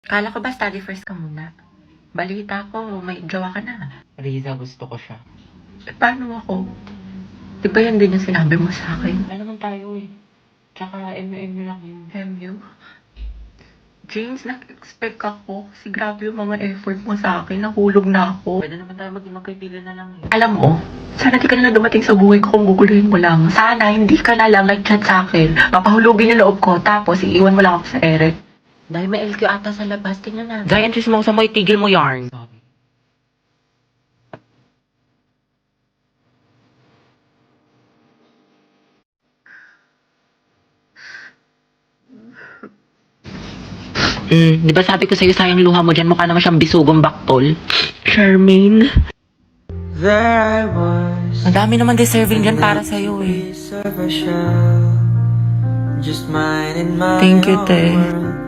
Kala ko ba study first ka muna? Balita ko, may jowa ka na. Riza, gusto ko siya. Paano ako? Di ba yan din yung sinabi mo sa akin? Wala naman tayo eh. Tsaka MU lang yun. MU? James, nag-expect ako. Kasi grabe yung mga effort mo sa akin. Nahulog na ako. Pwede naman tayo maging magkaibigan na lang eh. Alam mo, sana di ka na lang dumating sa buhay ko kung guguluhin mo lang. Sana hindi ka na lang nag-chat sa akin. Mapahulugin yung loob ko, tapos iiwan mo lang ako sa ere. Dahil may LQ ata sa labas, tingnan na. Dahil entries mo sa mo, itigil mo yarn. Sorry. Di ba sabi ko sa'yo sayang luha mo dyan, mukha naman siyang bisugong baktol. Charmaine. There I was. Ang dami naman deserving dyan para sa'yo eh. Serve a shell. Just mine and my Thank you, own te. world.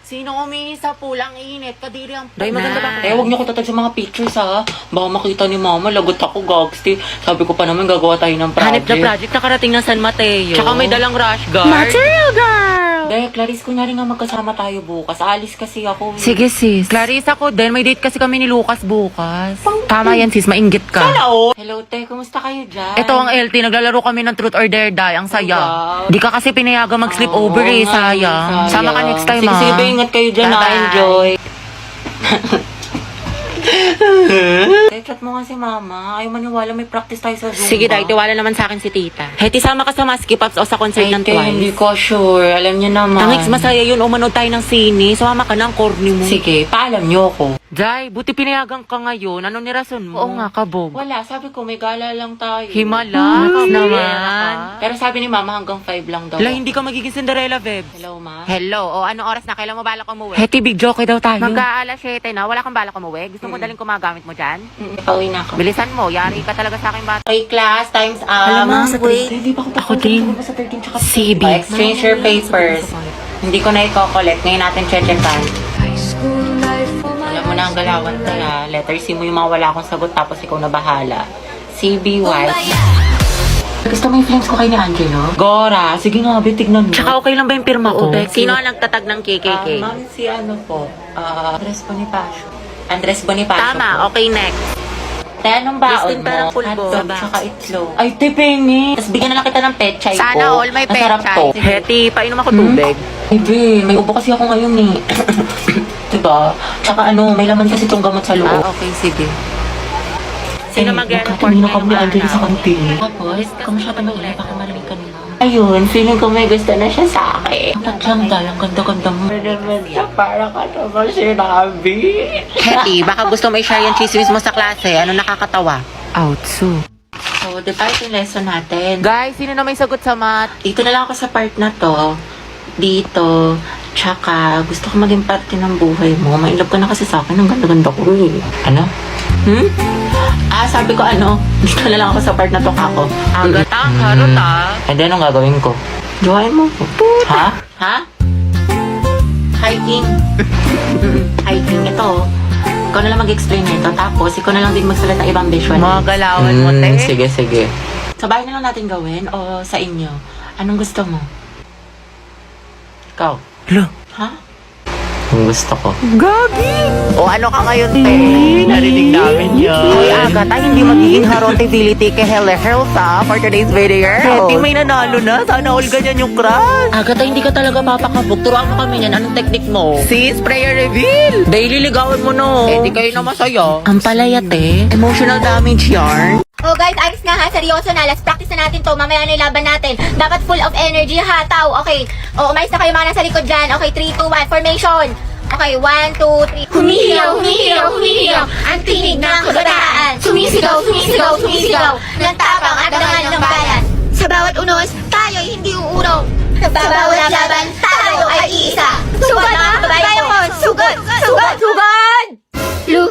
Sino umihi sa pulang init? Kadiri ang Day, maganda ba? Eh, huwag niyo ko tatag sa mga pictures ha. Baka makita ni mama, lagot ako, gagsti. Sabi ko pa naman, gagawa tayo ng project. Hanip na project nakarating ng San Mateo. Tsaka may dalang rush guard. Material girl! Dahil, Clarice, kunyari nga magkasama tayo bukas. Alis kasi ako. Sige sis. Clarissa ko din, may date kasi kami ni Lucas bukas. Tama yan sis, mainggit ka. Hello, te. Kumusta kayo dyan? Ito ang LT, naglalaro kami ng Truth or Dare Die. Ang saya. Wow. Di ka kasi pinayagan mag-sleep over Oo eh, nga, sayang. Sama ka next time sige, ha. sige, ingat kayo dyan ha. Bye-bye. Enjoy. Chat mo nga si mama. Ayaw maniwala, may practice tayo sa Zumba. Sige Day, tiwala naman sa akin si tita. Heti, sama ka sa Maski Pops o sa concert ng Te, hindi Twice. ko sure. Alam niyo naman. Tangix, masaya yun. Umanood tayo ng sine. Sumama ka na ang corny mo. Sige, paalam niyo ako. Day, buti pinayagan ka ngayon. Ano ni rason mo? Oo nga, kabog. Wala, sabi ko may gala lang tayo. Himala naman. Pero sabi ni mama hanggang 5 lang daw. Hala, hindi ka magiging Cinderella, Bebs. Hello, ma. Hello, o anong oras na? Kailan mo balak umuwi? Heti, big joke daw tayo. Magka-alas 7 na, wala kang balak umuwi? Gusto mo daling kumagamit mo dyan? Pauwi na ako. Bilisan mo, yari ka talaga sa akin bata. Okay, class, time's up. Alam mo, sa wait. 13. Hindi pa Ako din. Sa 13 tsaka CB. Exchange your papers. Hindi ko na i-collect. Ngayon natin check-checkan. Alam mo na ang galawan kaya. Letter C mo yung mga wala akong sagot tapos ikaw na bahala. CBY. Gusto mo yung flames ko kay ni Angelo? Gora, sige nga, tignan mo. Tsaka okay lang ba yung pirma ko? Oo, Becky. Sino ang nagtatag ng KKK? Ma'am, si ano po? Andres Bonifacio. Andres Bonifacio Tama, po. okay, next. Te, anong baon Listing mo? parang pulbo. Hotdog, Sa tsaka itlog. Ay, te, pengi. Tapos bigyan na lang kita ng pechay ko. Sana all may Masarap pechay. to. Heti, painom ako tubig. Ay, be, may ubo kasi ako ngayon eh. diba? Tsaka ano, may laman kasi itong gamot sa loob. Okay, sige. Sino mag-report Kanina ngayong kami Angelo sa araw? kantin. Tapos, kung siya tumulay, baka malamig kanina. Ayun, feeling ko may gusto na siya sa akin. Ba't lang dahil ang ganda-ganda mo? Para ka naman sinabi. Heti, baka gusto mo i-share yung chismis mo sa klase. Ano nakakatawa? Outsu. So, di ba ito yung lesson natin? Guys, sino na may sagot sa math? Dito na lang ako sa part na to. Dito. Tsaka, gusto ko maging parte ng buhay mo. Mailap ka na kasi sa akin. Ang ganda-ganda ko eh. Ano? Sabi ko ano, dito na lang ako sa part na to kako. Agad ang harot ah. And then, anong gagawin ko? Jowain mo ko. Ha? Ha? Hiking. Hiking. Ito. Ikaw na lang mag-explain nito. Tapos, ikaw na lang din magsalat ng ibang visual. Mga galawan mo, te. Sige, sige. Sa bahay na lang natin gawin o sa inyo? Anong gusto mo? Ikaw? Lo. Ha? Ang gusto ko. Gagi! O ano ka ngayon, te? Narinig namin yun. Uy, Agatha, hindi magiging harontability kay Helle Helsa for today's video. Heti, may nanalo na. Sana all ganyan yung crush. Agatha, hindi ka talaga papakabog. Turuan mo kami yan. Anong technique mo? Sis, prayer reveal. Daily ligawan mo no. Eh, di kayo na masaya. Ang palaya, te. Emotional damage yarn. Oh guys, ayos nga ha, seryoso na. Let's practice na natin to. Mamaya na yung laban natin. Dapat full of energy ha, tao. Okay. O, umayos na kayo mga nasa likod dyan. Okay, 3, 2, 1, formation. Okay, 1, 2, 3. Humihiyaw, humihiyaw, humihiyaw. Ang tinig ng kabataan. Sumisigaw, sumisigaw, sumisigaw. Ng tapang at dangal ng bayan. Sa bawat unos, tayo'y hindi uurong. Sa bawat laban, tayo ay iisa. Sugod mga kabayan ko! Sugod! Sugod! Sugod! Lu!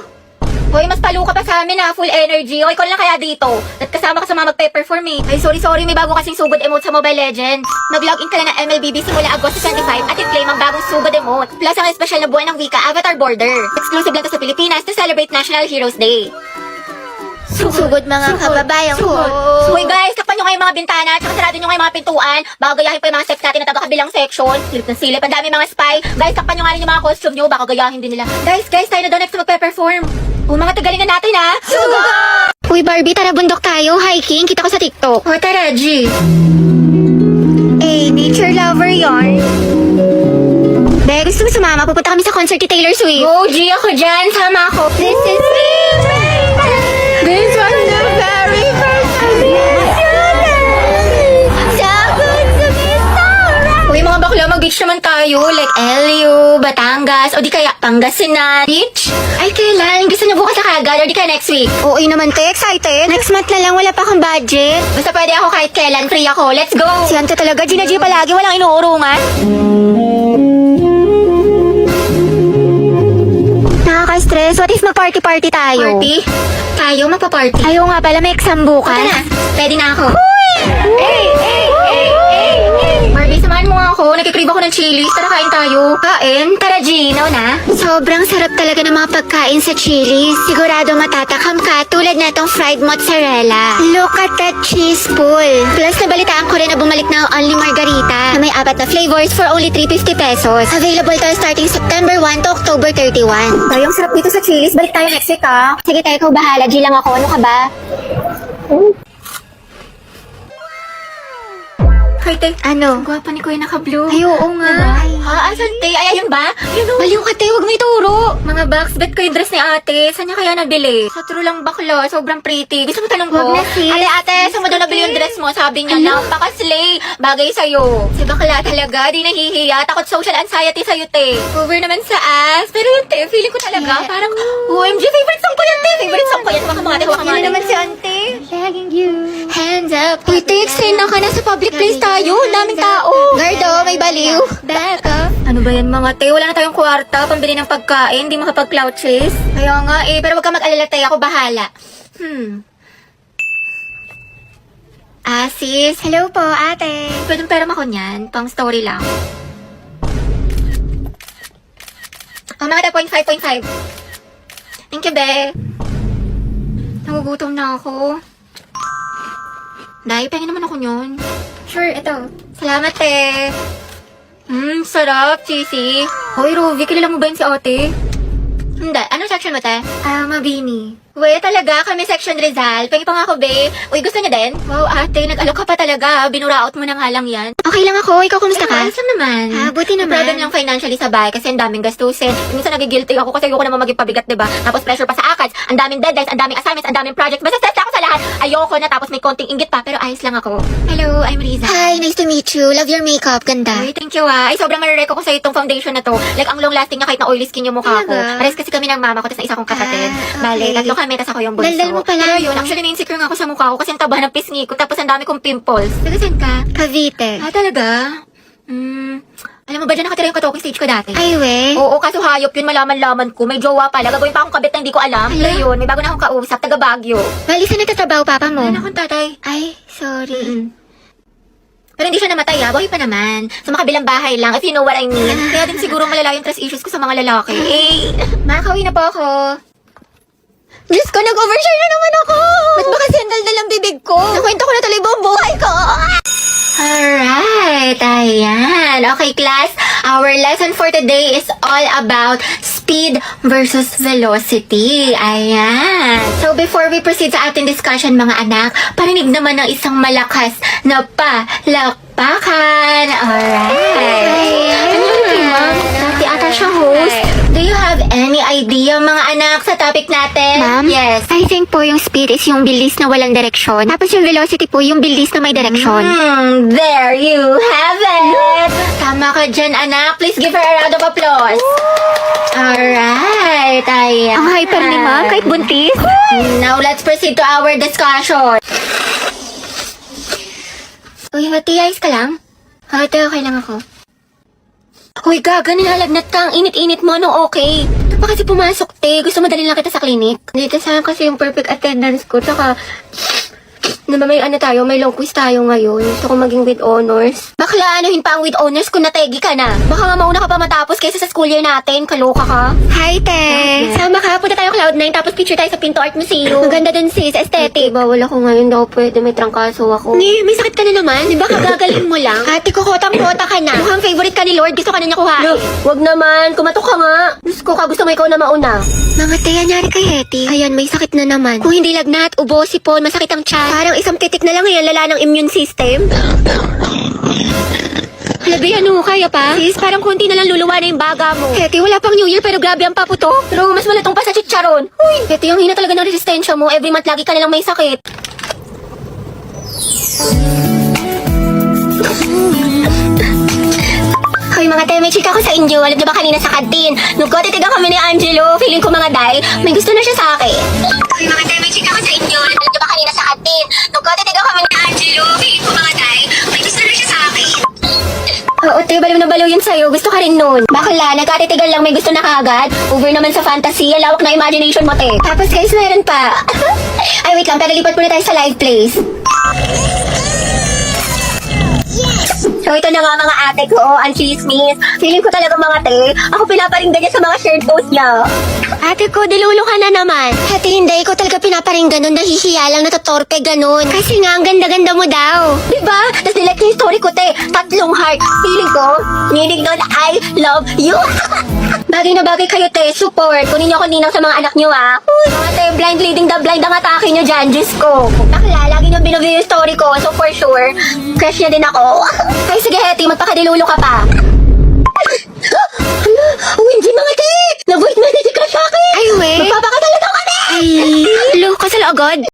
Hoy, mas palo ka pa sa amin ha, full energy. Okay, call lang kaya dito. At kasama ka sa mga magpe-perform eh. Ay, sorry, may bago kasing sugod emote sa Mobile Legends. Mag-login ka lang ng MLBB simula Agosto 25 at i-claim ang bagong sugod emote. Plus ang espesyal na buwan ng wika, Avatar Border. Exclusive lang to sa Pilipinas to celebrate National Heroes Day. Sugod mga kababayan ko. Hoy guys, takpan nyo nga yung mga bintana, tsaka sarado nyo nga yung mga pintuan. Baka gayahin pa yung mga steps natin na taga-kabilang section. Silip na silip, ang dami mga spy. Guys, takpan nyo nga rin yung mga costume nyo, baka gayahin din nila. Guys, tayo na daw next na magpe-perform. Mga tagalingan natin ha. Sugod! Uy Barbie, tara bundok tayo, hiking. Kita ko sa TikTok. O tara, G. Nature lover yarn. Be, gusto mo sumama? Pupunta kami sa concert ni Taylor Swift. Go, G, ako dyan. Sama ako. This is me. This was the very first time. So good to be so right. Uy, mga bakla, mag-beach naman tayo. Like LU, Batangas, o di kaya Pangasinan. Beach? Ay, kailan? Gusto na bukas na kagad, o di kaya next week? Oo naman, te. Excited. Next month na lang, wala pa akong budget. Basta pwede ako kahit kailan. Free ako. Let's go. Si Ante talaga, Gina G palagi. Walang inuurungan. Nakaka-stress. What if mag-party-party tayo? Party? Tayo magpa-party? Ayaw nga pala, may exam bukas. Tara na. Pwede na ako. Barbie, samahan mo nga ako. Nagkikrib ako ng chilies. Tara, kain tayo. Kain? Tara, Gino na. Sobrang sarap talaga ng mga pagkain sa chilies. Sigurado matatakam ka tulad na itong fried mozzarella. Look at that cheese pool. Plus, nabalitaan ko rin na bumalik na ang Only Margarita na may 4 na flavors for only 350 pesos. Available tayo starting September 1 to October 31. Tayo, ang sarap dito sa chilies. Balik tayo next week, ha? Sige tayo, ikaw bahala. G lang ako. Ano ka ba? Hoy, te. Ano? Ang gwapa ni Kuya naka-blue. Ay, oo nga. Diba? Ha? Asan, te? Ay, ayun ba? Yun o. Baliw ka, te. Huwag mo ituro. Mga box, bet ko yung dress ni ate. Saan niya kaya nabili? Sa true lang bakla. Sobrang pretty. Gusto mo tanong ko? Huwag na, sis. Ale, ate, saan mo daw nabili yung dress mo? Sabi niya, napaka-slay. Bagay sa'yo. Si bakla talaga. Di nahihiya. Takot social anxiety sa'yo, te. Over naman sa ass. Pero yun, te, feeling ko talaga. Parang, OMG, favorite song ko yan, te. Favorite song ko yan. Baka mga, baka mga. Naman si ante. Lagging you. Hands up. Uy, te, extend na ka na sa public place tayo. Daming tao. Gardo, may baliw. Back up. Ano ba yan mga te? Wala na tayong kwarta. Pambili ng pagkain. Di makapag-cloud chase. Kaya nga eh. Pero wag ka mag-alala te. Ako bahala. Sis. Hello po, ate. Pwedeng pera ako niyan. Pang story lang. Oh, mga 0.5. Thank you, be. Nagugutom na ako. Dahil, pengen naman ako yun. Sure, ito. Salamat, te. Sarap, cheesy. Hoy, Ruby, kilala mo ba yun si ate? Hindi. Anong section mo, te? Mabini. Uy, talaga, kami section Rizal. Pengi pa nga ako, be. Uy, gusto niya din? Wow, ate, nag-alok ka pa talaga. Binuraot mo na nga lang yan. Okay lang ako. Ikaw, kumusta ka? Ayos lang naman. Buti naman. Problem lang financially sa bahay kasi ang daming gastusin. Minsan nagigilty ako kasi ayoko naman maging pabigat, diba? Tapos pressure pa sa ACADS. Ang daming deadlines, ang daming assignments, ang daming projects. Basta stress ako sa lahat. Ayoko na tapos may konting inggit pa pero ayos lang ako. Hello, I'm Riza. Hi, nice to meet you. Love your makeup. Ganda. Uy, thank you Ay, sobrang marireko ko sa itong foundation na to. Like, ang long lasting niya kahit na oily skin yung mukha ko. Pares kasi kami ng mama ko tapos na isa kong kapatid. Bale, 3 kami tapos ako yung bunso. Daldal mo pala. Pero yun, actually na-insecure nga ako sa mukha ko kasi ang taba ng pisngi ko tapos ang dami kong pimples. Taga saan ka? Cavite. Talaga? Alam mo ba dyan nakatira yung katoking stage ko dati? Ay, we? Oo, kaso hayop yun, malaman-laman ko. May jowa pala. Gagawin pa akong kabit na hindi ko alam. Pero yun, may bago na akong kausap, taga Baguio. Bali, saan nagtatrabaho papa mo? Ano akong tatay? Ay, sorry. Pero hindi siya namatay buhay pa naman. Sa makabilang bahay lang, if you know what I mean. Kaya din siguro malala yung trust issues ko sa mga lalaki. Makakauwi na po ako. Diyos ko, nag-overshare na naman ako! Ba't ba kasi ang daldal ang bibig ko? Nakwento ko na tuloy buong buhay ko! Alright, ayan. Okay, class. Our lesson for today is all about speed versus velocity. Ayan. So, before we proceed sa ating discussion, mga anak, parinig naman ng isang malakas na palakpakan. Alright. Ano yun, ma'am? Dati ata siya host. Do you have any idea, mga anak, sa topic natin? Ma'am? Yes. I think po yung speed is yung bilis na walang direksyon. Tapos yung velocity po yung bilis na may direksyon. There you have it! Tama ka dyan, anak. Please give her a round of applause. Alright, ayan. Ang hyper ni ma'am, kahit buntis. Now, let's proceed to our discussion. Uy, hati, ayos ka lang? Hati, okay lang ako. Hoy, gaga, nilalagnat ka. Ang init-init mo, no? Okay. Ito pa kasi pumasok, te. Gusto mo dalhin lang kita sa klinik. Dito saan kasi yung perfect attendance ko. Tsaka, Naman may ano tayo, may long quiz tayo ngayon. Gusto ko maging with honors. Bakla, anuhin pa ang with honors kung nategi ka na. Baka nga mauna ka pa matapos kaysa sa school year natin. Kaloka ka. Hi, te. Sama ka. Punta tayo Cloud9 tapos picture tayo sa Pinto Art Museum. Maganda dun sis, aesthetic. Bawal ako ngayon daw pwede. May trangkaso ako. May sakit ka na naman. Di ba kagagaling mo lang? Ate ko, kotang-kota ka na. Mukhang favorite ka ni Lord. Gusto ka na niya kuhain. No, wag naman. Kumatok ka nga. Diyos ko ka. Gusto mo ikaw na mauna. Mga te, anyari kay Hetty. Ayan, may sakit na naman. Kung hindi lagnat, ubo, sipon, masakit ang tiyan. Parang isang titik na lang yan, lala ng immune system. Halabi, ano, kaya pa? Sis, parang konti na lang luluwa na yung baga mo. Hetty, wala pang New Year pero grabe ang paputo. Pero mas malatong pa sa chicharon. Uy, Hetty, ang hina talaga ng resistensya mo. Every month lagi ka na lang may sakit. Hoy mga te, may chika ko sa inyo. Alam niyo ba kanina sa kantin? Nung titigan kami ni Angelo, feeling ko mga day, may gusto na siya sa akin. Hoy mga te, may chika ko sa inyo. Alam niyo ba kanina sa kantin? Nung titigan kami ni Angelo, feeling ko mga day, may gusto na siya sa akin. Oo te, baliw na baliw yun sa'yo. Gusto ka rin nun. Bakla, nagkatitigan lang may gusto na kagad. Over naman sa fantasy, ang lawak na imagination mo te. Tapos guys, meron pa. Ay wait lang, pero lipat muna tayo sa live place. So ito na nga mga ate ko, ang chismis. Feeling ko talaga mga te, ako pinaparinggan niya sa mga shared post niya. Ate ko, dilulo ka na naman. Ate, hindi ko talaga pinaparinggan nun, nahihiya lang, natotorpe ganun. Kasi nga, ang ganda-ganda mo daw. Diba? Tapos nilike ko yung story ko te, 3 heart. Feeling ko, meaning nun, I love you. Bagay na bagay kayo te, support. Kunin niyo ako ninang sa mga anak niyo ah. Uy, mga te, blind leading the blind ang atake niyo dyan, Diyos ko. Bakla, lagi niyo binuview yung story ko, so for sure, crush niya din ako. Ay, sige, Hetty, magpakadilulo ka pa. Hindi mga te! Na-voice message ka sa akin! Ay, we! Magpapakasal na daw kami! Ay, lo, kasal agad?